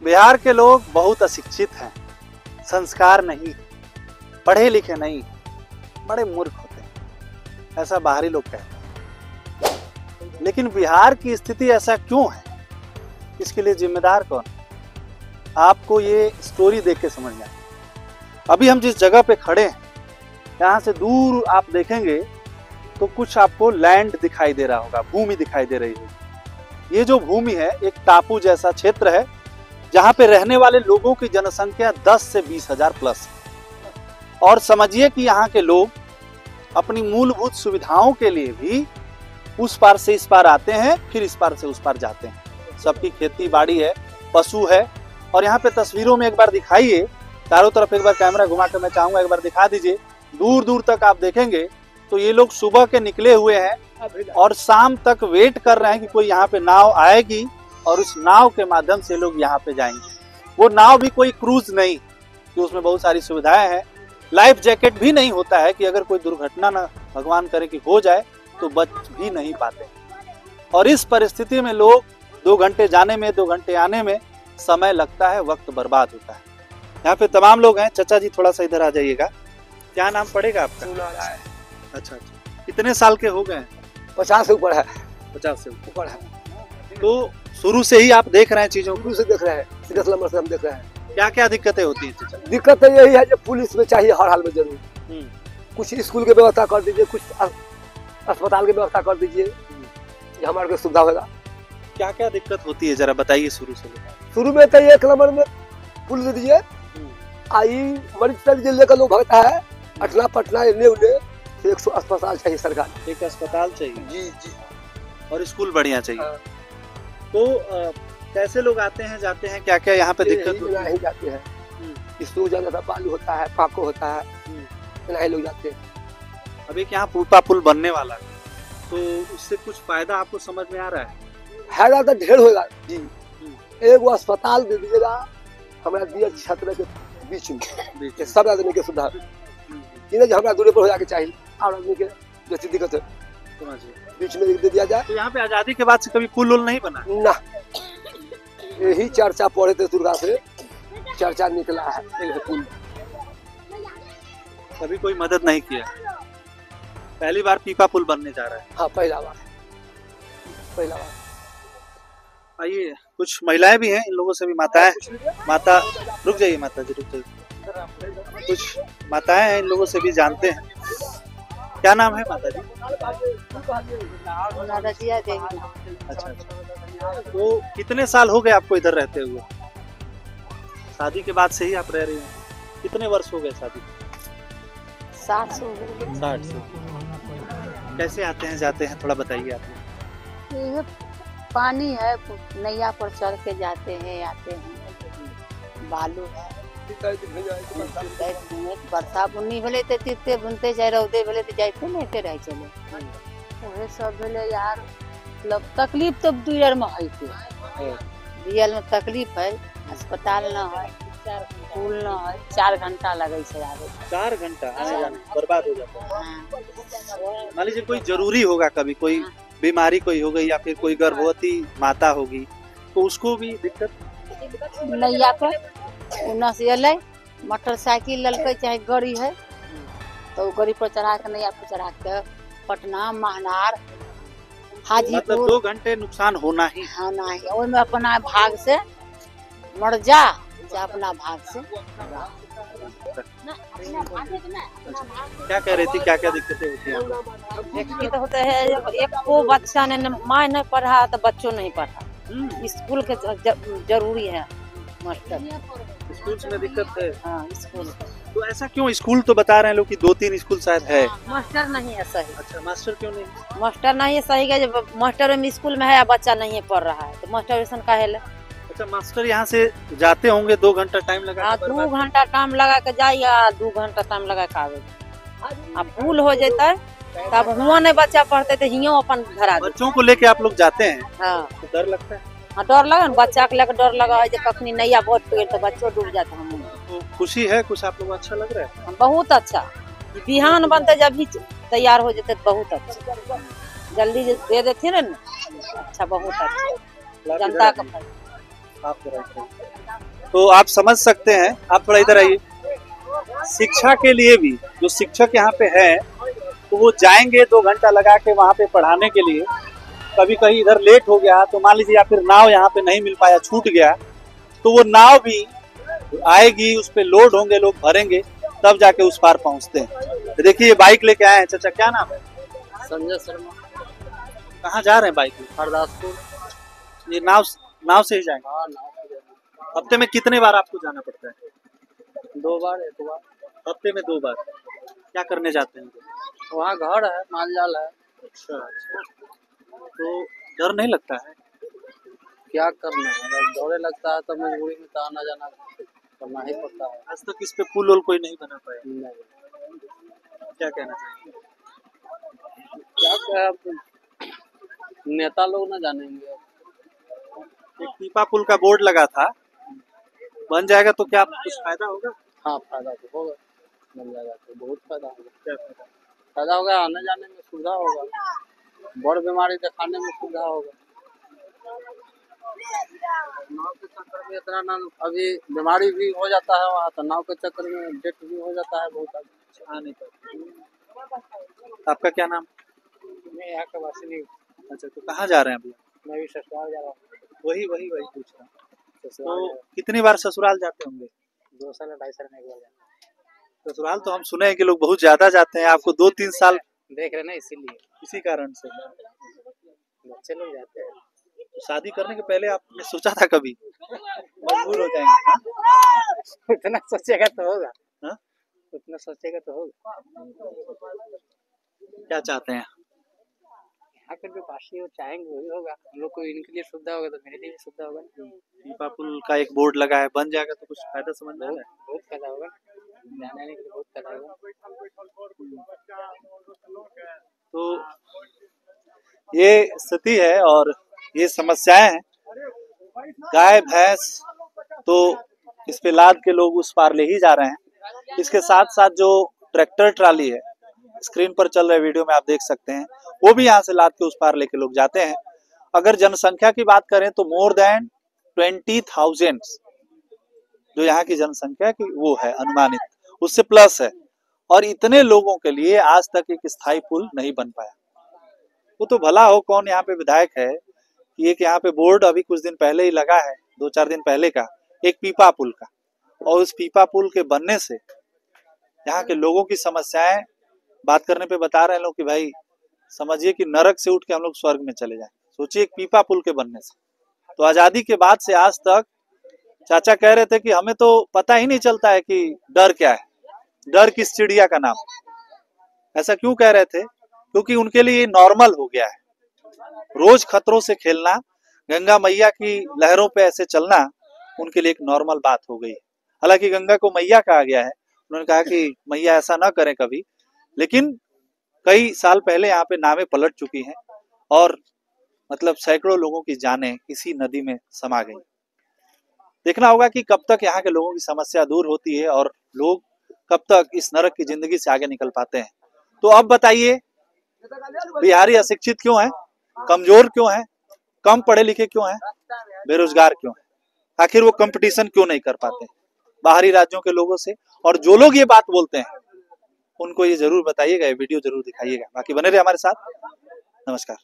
बिहार के लोग बहुत अशिक्षित हैं, संस्कार नहीं, पढ़े लिखे नहीं, बड़े मूर्ख होते हैं, ऐसा बाहरी लोग कहते हैं। लेकिन बिहार की स्थिति ऐसा क्यों है, इसके लिए जिम्मेदार कौन? आपको ये स्टोरी देख के समझ में आएगा। अभी हम जिस जगह पे खड़े हैं, यहाँ से दूर आप देखेंगे तो कुछ आपको लैंड दिखाई दे रहा होगा, भूमि दिखाई दे रही होगी। ये जो भूमि है एक टापू जैसा क्षेत्र है, जहाँ पे रहने वाले लोगों की जनसंख्या 10 से 20 हजार प्लस है। और समझिए कि यहाँ के लोग अपनी मूलभूत सुविधाओं के लिए भी उस पार से इस पार आते हैं, फिर इस पार से उस पार जाते हैं। सबकी खेती बाड़ी है, पशु है। और यहाँ पे तस्वीरों में एक बार दिखाइए, चारों तरफ एक बार कैमरा घुमा कर मैं चाहूंगा एक बार दिखा दीजिए। दूर दूर तक आप देखेंगे तो ये लोग सुबह के निकले हुए हैं और शाम तक वेट कर रहे हैं कि कोई यहाँ पे नाव आएगी और उस नाव के माध्यम से लोग यहाँ पे जाएंगे। वो नाव भी कोई क्रूज नहीं कि उसमें बहुत सारी सुविधाएं हैं, लाइफ जैकेट भी नहीं होता है कि अगर कोई दुर्घटना ना भगवान करे कि हो जाए तो बच भी नहीं पाते। और इस परिस्थिति में लोग 2 घंटे जाने में 2 घंटे आने में समय लगता है, वक्त बर्बाद होता है। यहाँ पे तमाम लोग हैं। चाचा जी थोड़ा सा इधर आ जाइएगा। क्या नाम पड़ेगा आपका? अच्छा, कितने साल के हो गए? 50 से ऊपर है। 50 से ऊपर है। तो शुरू से ही आप देख रहे हैं चीजों को? शुरू से देख रहे हैं, 10 नंबर से हम देख रहे हैं। क्या क्या दिक्कतें होती हैं? दिक्कत तो यही है जो पुलिस में चाहिए हर हाल में जरूर। कुछ स्कूल की व्यवस्था कर दीजिए, कुछ अस्पताल की व्यवस्था कर दीजिए, ये हमारे को सुविधा होगा। क्या क्या दिक्कत होती है जरा बताइए शुरू से। शुरू में तो 1 नंबर में पुल दे दीजिए, आई मरीज तक लेकर लोग भगता है, अटना पटना इन्हें उन्हें, 100 अस्पताल चाहिए सरकार। एक अस्पताल चाहिए जी जी, और स्कूल बढ़िया चाहिए। हाँ। तो कैसे लोग आते हैं जाते हैं, क्या क्या यहाँ पे दिक्कत होती है? नहीं जाते हैं, स्कूल जाना था, बालू होता है, पाको होता है, नहीं लोग जाते हैं। अब एक यहाँ पुलपा पुल बनने वाला है, तो उससे कुछ फायदा आपको समझ में आ रहा है? फायदा तो ढेर होगा जी। एक वो अस्पताल दे दीजिएगा हमारा दिया छत्र के बीच में, सब आदमी के सुविधा हमारा दूरी पर हो जाके चाहिए, और आदमी के जैसी दिक्कत है बीच में दे दिया जाए। तो यहाँ पे आजादी के बाद से कभी पुल नहीं बना ना? यही चर्चा पढ़े थे, दुर्गा से चर्चा निकला है पुल। कभी कोई मदद नहीं किया? पहली बार पीपा पुल बनने जा रहा है। हाँ, पहला बार। आइए, कुछ महिलाएं भी हैं, इन लोगों से भी माता रुक जाइए, माता जी रुक जाइए। कुछ माताएं हैं, इन लोगों से भी जानते हैं। क्या नाम है माता जी? अच्छा, तो कितने साल हो गए आपको इधर रहते हुए? शादी के बाद से ही आप रह रही हैं? कितने वर्ष हो गए शादी? 60 से। कैसे आते हैं जाते हैं थोड़ा बताइए आप। ये पानी है, नैया पर चढ़ के जाते हैं आते हैं, बालू है, बरसा बुन्नी भेले तो तीरते बुनते जाए, रौदे भेले तो जाते नहीं रह चले। वही सब भेले यार, मतलब तकलीफ तो दुनिया में है, रियल में तकलीफ है। अस्पताल न है, पुल न है, 4 घंटा लगे से आवे। 4 घंटा आने जाने बर्बाद हो जाता है। मान लीजिए कोई जरूरी होगा, कभी कोई बीमारी कोई हो गई या फिर कोई गर्भवती माता होगी, तो उसको भी दिक्कत। नैया पर उन्ना से अल मोटरसाइकिल ललके चाहे गाड़ी है तो गाड़ी पर चढ़ा के, नैया पर चढ़ा के पटना, महनार, हाजीपुर। मतलब 2 घंटे नुकसान होना ही। में अपना भाग से मर जा अपना भाग से। क्या कह रही थी, क्या क्या दिक्कतें होती हैं? तो होता है, एक को बच्चा ने माँ नहीं पढ़ा तो बच्चों नहीं पढ़ा। स्कूल के जरूरी है, मास्टर स्कूल में दिक्कत है। हाँ, स्कूल। तो ऐसा क्यों? स्कूल तो बता रहे हैं लोग कि 2-3 स्कूल शायद है। मास्टर नहीं है सही। अच्छा, मास्टर क्यों नहीं? मास्टर नहीं है सही है, जब मास्टर में स्कूल में है, बच्चा नहीं पढ़ रहा है तो मास्टर ऐसा काहे ले? अच्छा, मास्टर यहाँ से जाते होंगे 2 घंटा टाइम लगा? हाँ, 2 घंटा टाइम लगा के जाइए, 2 घंटा टाइम लगा के आवे। अब पुल हो जाता तब हुआ नहीं बच्चा पढ़ते तो हियो अपन घर आ। बच्चों को लेके आप लोग जाते हैं? हाँ, तो डर लगता है? हाँ, डर लगा ना, बच्चा के लेकर डर लगा है, जब कखनी नैया बहुत पेड़ तो बच्चों डूब जाता है। तो खुशी है कुछ, आप लोग अच्छा लग रहा है? बहुत अच्छा। बिहान बनते जब भी तैयार हो जाते बहुत अच्छा, जल्दी दे देते ना, अच्छा बहुत अच्छा जनता का। आप जरा इधर आइए। तो आप समझ सकते हैं, आप थोड़ा इधर आइए। शिक्षा के लिए भी जो शिक्षक यहाँ पे है, तो वो जाएंगे 2 घंटा लगा के वहाँ पे पढ़ाने के लिए। कभी कहीं इधर लेट हो गया तो मान लीजिए, या फिर नाव यहाँ पे नहीं मिल पाया, छूट गया, तो वो नाव भी आएगी, उस पे लोड होंगे, लोग भरेंगे, तब जाके उस पार पहुँचते हैं। देखिए ये बाइक लेके आए हैं। चाचा क्या नाम है? संजय शर्मा। कहाँ जा रहे हैं बाइक में? हरदासपुर। ये नाव से ही जाएंगे? हाँ, नाव से जाएंगे। हफ्ते में कितने बार आपको जाना पड़ता है? 2 बार, 1 बार। हफ्ते में 2 बार। क्या करने जाते हैं? वहाँ घर है, माल जाल है। अच्छा, तो डर नहीं लगता है? क्या करना है, अगर दौड़े लगता है तो मजबूरी में तो आना जाना करना ही पड़ता है। आज तक इस पे पुल वुल कोई नहीं बना पाया? नहीं। क्या कहना चाहिए? क्या कहे, अब नेता लोग ना जानेंगे। एक पीपा पुल का बोर्ड लगा था, बन जाएगा तो क्या कुछ फायदा होगा? हाँ, फायदा तो होगा, बन जाएगा तो बहुत फायदा होगा। क्या फायदा? फायदा होगा, आने जाने में सुविधा होगा, बड़ बीमारी दिखाने में सुविधा होगा। नाव के चक्कर में इतना ना, अभी बीमारी भी हो जाता है वहाँ, तो नाव के चक्कर में डेथ भी हो जाता है बहुत आदमी। आ नहीं पाता। आपका क्या नाम? मैं यहाँ का वासी नहीं। अच्छा, तो कहाँ जा रहे हैं अभी? मैं भी ससुराल जा रहा हूँ। वही पूछ रहा हूँ। ससुराल तो कितनी बार ससुराल जाते होंगे? 2 साल 2.5 साल में 1 बार जाता हूँ। ससुराल तो हम सुने हैं कि लोग बहुत ज्यादा जाते हैं, आपको 2-3 साल देख रहे ना, इसीलिए इसी कारण से। बच्चे लोग जाते हैं। तो शादी करने के पहले आपने सोचा था कभी मजबूर हो जाएंगे? हाँ? उतना सोचेगा तो होगा। हाँ? उतना सोचेगा तो होगा। क्या चाहते हैं? यहाँ के जो वासी वो चाहेंगे वही होगा। हम लोग को इनके लिए सुविधा होगा तो मेरे लिए भी सुविधा होगा। पीपा पुल का एक बोर्ड लगा है, बन जाएगा तो कुछ फायदा समझ में आ रहा है? बहुत फायदा होगा, जाने आने के लिए बहुत फायदा होगा। तो ये स्थिति है और ये समस्याएं हैं। गाय भैंस तो इस पे लाद के लोग उस पार ले ही जा रहे हैं। इसके साथ साथ जो ट्रैक्टर ट्राली है, स्क्रीन पर चल रहे वीडियो में आप देख सकते हैं, वो भी यहाँ से लाद के उस पार लेके लोग जाते हैं। अगर जनसंख्या की बात करें तो मोर देन 20,000 जो यहाँ की जनसंख्या की वो है अनुमानित, उससे प्लस है। और इतने लोगों के लिए आज तक एक स्थायी पुल नहीं बन पाया। वो तो भला हो कौन यहाँ पे विधायक है कि एक यहाँ पे बोर्ड अभी कुछ दिन पहले ही लगा है, 2-4 दिन पहले का, एक पीपा पुल का, और उस पीपा पुल के बनने से यहाँ के लोगों की समस्याएं बात करने पे बता रहे हैं लोग कि भाई समझिए कि नरक से उठ के हम लोग स्वर्ग में चले जाएं। सोचिए एक पीपा पुल के बनने से। तो आजादी के बाद से आज तक चाचा कह रहे थे कि हमें तो पता ही नहीं चलता है कि डर क्या है, डर किस चिड़िया का नाम। ऐसा क्यों कह रहे थे? क्योंकि उनके लिए नॉर्मल हो गया है, रोज खतरों से खेलना, गंगा मैया की लहरों पे ऐसे चलना उनके लिए एक नॉर्मल बात हो गई है। हालांकि गंगा को मैया कहा गया है, उन्होंने कहा कि मैया ऐसा ना करें कभी, लेकिन कई साल पहले यहाँ पे नावें पलट चुकी हैं और मतलब सैकड़ों लोगों की जानें इसी नदी में समा गई। देखना होगा कि कब तक यहाँ के लोगों की समस्या दूर होती है और लोग कब तक इस नरक की जिंदगी से आगे निकल पाते हैं। तो अब बताइए, बिहारी अशिक्षित क्यों है, कमजोर क्यों है, कम पढ़े लिखे क्यों है, बेरोजगार क्यों है? आखिर वो कंपटीशन क्यों नहीं कर पाते बाहरी राज्यों के लोगों से? और जो लोग ये बात बोलते हैं उनको ये जरूर बताइएगा, ये वीडियो जरूर दिखाइएगा। बाकी बने रहे हमारे साथ। नमस्कार।